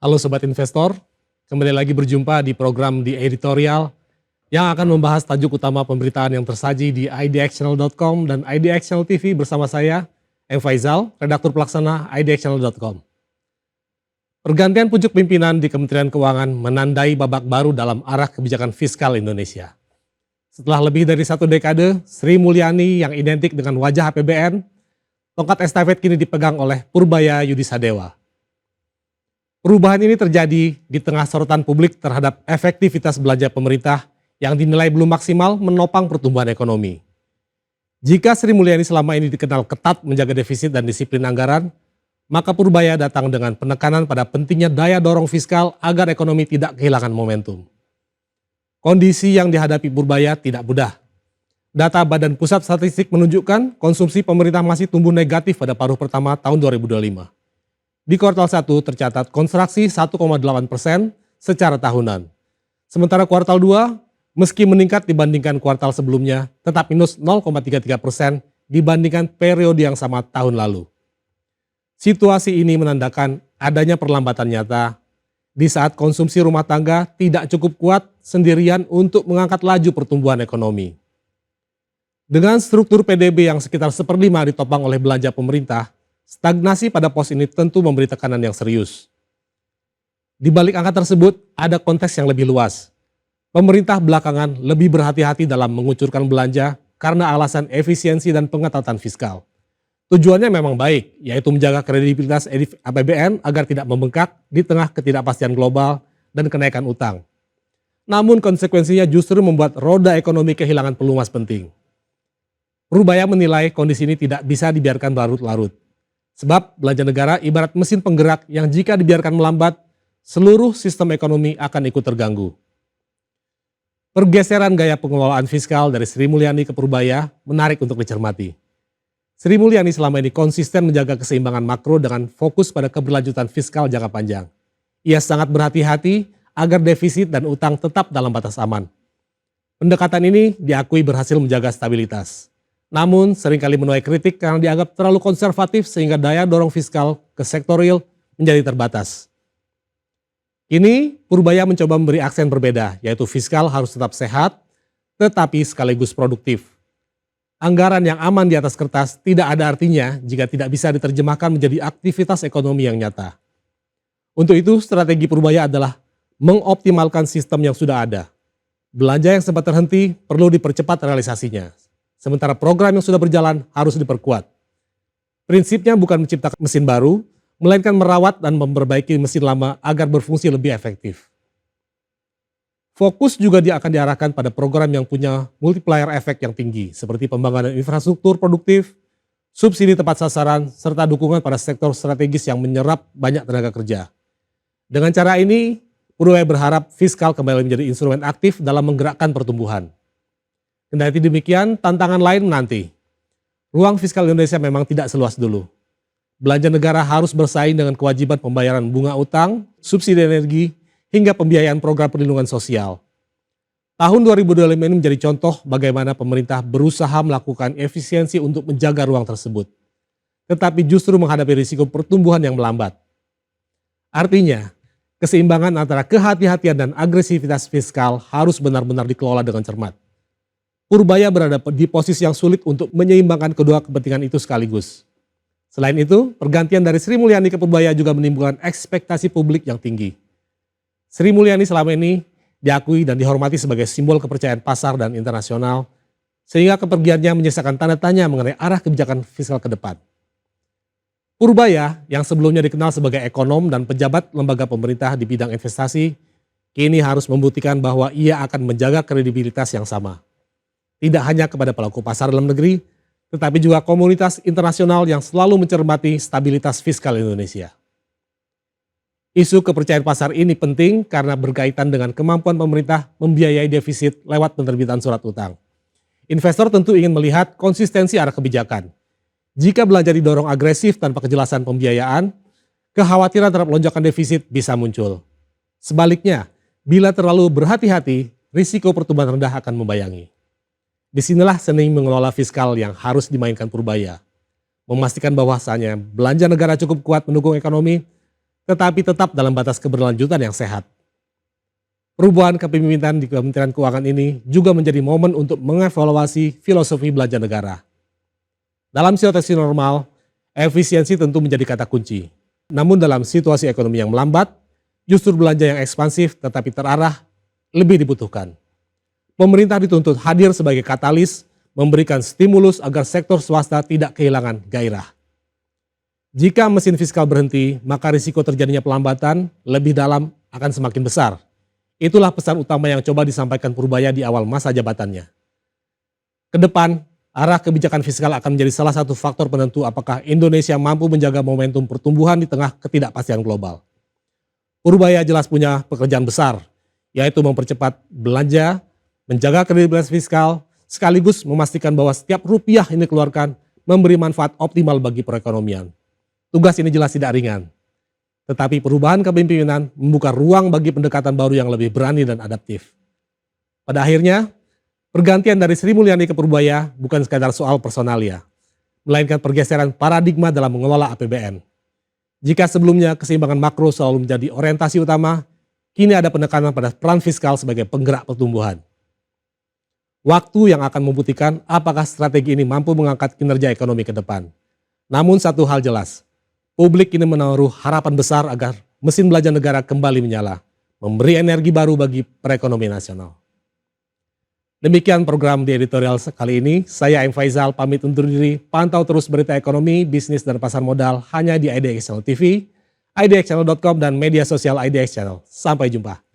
Halo Sobat Investor, kembali lagi berjumpa di program The Editorial yang akan membahas tajuk utama pemberitaan yang tersaji di idxchannel.com dan idxchannel TV bersama saya, M. Faizal, redaktur pelaksana idxchannel.com. Pergantian pucuk pimpinan di Kementerian Keuangan menandai babak baru dalam arah kebijakan fiskal Indonesia. Setelah lebih dari 1 dekade, Sri Mulyani yang identik dengan wajah APBN, tongkat estafet kini dipegang oleh Purbaya Yudisadewa. Perubahan ini terjadi di tengah sorotan publik terhadap efektivitas belanja pemerintah yang dinilai belum maksimal menopang pertumbuhan ekonomi. Jika Sri Mulyani selama ini dikenal ketat menjaga defisit dan disiplin anggaran, maka Purbaya datang dengan penekanan pada pentingnya daya dorong fiskal agar ekonomi tidak kehilangan momentum. Kondisi yang dihadapi Purbaya tidak mudah. Data Badan Pusat Statistik menunjukkan konsumsi pemerintah masih tumbuh negatif pada paruh pertama tahun 2025. Di kuartal 1 tercatat kontraksi 1,8% secara tahunan. Sementara kuartal 2, meski meningkat dibandingkan kuartal sebelumnya, tetap minus 0,33% dibandingkan periode yang sama tahun lalu. Situasi ini menandakan adanya perlambatan nyata di saat konsumsi rumah tangga tidak cukup kuat sendirian untuk mengangkat laju pertumbuhan ekonomi. Dengan struktur PDB yang sekitar 1/5 ditopang oleh belanja pemerintah, stagnasi pada pos ini tentu memberi tekanan yang serius. Di balik angka tersebut, ada konteks yang lebih luas. Pemerintah belakangan lebih berhati-hati dalam mengucurkan belanja karena alasan efisiensi dan pengetatan fiskal. Tujuannya memang baik, yaitu menjaga kredibilitas APBN agar tidak membengkak di tengah ketidakpastian global dan kenaikan utang. Namun konsekuensinya justru membuat roda ekonomi kehilangan pelumas penting. Purbaya menilai kondisi ini tidak bisa dibiarkan berlarut-larut. Sebab belanja negara ibarat mesin penggerak yang jika dibiarkan melambat, seluruh sistem ekonomi akan ikut terganggu. Pergeseran gaya pengelolaan fiskal dari Sri Mulyani ke Purbaya menarik untuk dicermati. Sri Mulyani selama ini konsisten menjaga keseimbangan makro dengan fokus pada keberlanjutan fiskal jangka panjang. Ia sangat berhati-hati agar defisit dan utang tetap dalam batas aman. Pendekatan ini diakui berhasil menjaga stabilitas. Namun seringkali menuai kritik karena dianggap terlalu konservatif sehingga daya dorong fiskal ke sektor real menjadi terbatas. Kini Purbaya mencoba memberi aksen berbeda, yaitu fiskal harus tetap sehat tetapi sekaligus produktif. Anggaran yang aman di atas kertas tidak ada artinya jika tidak bisa diterjemahkan menjadi aktivitas ekonomi yang nyata. Untuk itu strategi Purbaya adalah mengoptimalkan sistem yang sudah ada. Belanja yang sempat terhenti perlu dipercepat realisasinya. Sementara program yang sudah berjalan harus diperkuat. Prinsipnya bukan menciptakan mesin baru, melainkan merawat dan memperbaiki mesin lama agar berfungsi lebih efektif. Fokus juga akan diarahkan pada program yang punya multiplier efek yang tinggi, seperti pembangunan infrastruktur produktif, subsidi tepat sasaran, serta dukungan pada sektor strategis yang menyerap banyak tenaga kerja. Dengan cara ini, Purbaya berharap fiskal kembali menjadi instrumen aktif dalam menggerakkan pertumbuhan. Kendati demikian, tantangan lain menanti. Ruang fiskal Indonesia memang tidak seluas dulu. Belanja negara harus bersaing dengan kewajiban pembayaran bunga utang, subsidi energi, hingga pembiayaan program perlindungan sosial. Tahun 2025 ini menjadi contoh bagaimana pemerintah berusaha melakukan efisiensi untuk menjaga ruang tersebut, tetapi justru menghadapi risiko pertumbuhan yang melambat. Artinya, keseimbangan antara kehati-hatian dan agresivitas fiskal harus benar-benar dikelola dengan cermat. Purbaya berada di posisi yang sulit untuk menyeimbangkan kedua kepentingan itu sekaligus. Selain itu, pergantian dari Sri Mulyani ke Purbaya juga menimbulkan ekspektasi publik yang tinggi. Sri Mulyani selama ini diakui dan dihormati sebagai simbol kepercayaan pasar dan internasional, sehingga kepergiannya menyisakan tanda tanya mengenai arah kebijakan fiskal ke depan. Purbaya yang sebelumnya dikenal sebagai ekonom dan pejabat lembaga pemerintah di bidang investasi, kini harus membuktikan bahwa ia akan menjaga kredibilitas yang sama. Tidak hanya kepada pelaku pasar dalam negeri, tetapi juga komunitas internasional yang selalu mencermati stabilitas fiskal Indonesia. Isu kepercayaan pasar ini penting karena berkaitan dengan kemampuan pemerintah membiayai defisit lewat penerbitan surat utang. Investor tentu ingin melihat konsistensi arah kebijakan. Jika belanja didorong agresif tanpa kejelasan pembiayaan, kekhawatiran terhadap lonjakan defisit bisa muncul. Sebaliknya, bila terlalu berhati-hati, risiko pertumbuhan rendah akan membayangi. Disinilah seni mengelola fiskal yang harus dimainkan Purbaya. Memastikan bahwasanya belanja negara cukup kuat mendukung ekonomi, tetapi tetap dalam batas keberlanjutan yang sehat. Perubahan kepemimpinan di Kementerian Keuangan ini juga menjadi momen untuk mengevaluasi filosofi belanja negara. Dalam situasi normal, efisiensi tentu menjadi kata kunci. Namun dalam situasi ekonomi yang melambat, justru belanja yang ekspansif tetapi terarah lebih dibutuhkan. Pemerintah dituntut hadir sebagai katalis, memberikan stimulus agar sektor swasta tidak kehilangan gairah. Jika mesin fiskal berhenti, maka risiko terjadinya pelambatan lebih dalam akan semakin besar. Itulah pesan utama yang coba disampaikan Purbaya di awal masa jabatannya. Kedepan, arah kebijakan fiskal akan menjadi salah satu faktor penentu apakah Indonesia mampu menjaga momentum pertumbuhan di tengah ketidakpastian global. Purbaya jelas punya pekerjaan besar, yaitu mempercepat belanja, menjaga kredibilitas fiskal, sekaligus memastikan bahwa setiap rupiah yang dikeluarkan memberi manfaat optimal bagi perekonomian. Tugas ini jelas tidak ringan. Tetapi perubahan kepemimpinan membuka ruang bagi pendekatan baru yang lebih berani dan adaptif. Pada akhirnya, pergantian dari Sri Mulyani ke Purbaya bukan sekadar soal personalia, melainkan pergeseran paradigma dalam mengelola APBN. Jika sebelumnya keseimbangan makro selalu menjadi orientasi utama, kini ada penekanan pada peran fiskal sebagai penggerak pertumbuhan. Waktu yang akan membuktikan apakah strategi ini mampu mengangkat kinerja ekonomi ke depan. Namun satu hal jelas, publik ini menaruh harapan besar agar mesin belanja negara kembali menyala, memberi energi baru bagi perekonomian nasional. Demikian program di editorial kali ini. Saya M. Faizal pamit undur diri. Pantau terus berita ekonomi, bisnis, dan pasar modal hanya di IDX Channel TV, idxchannel.com, dan media sosial IDX Channel. Sampai jumpa.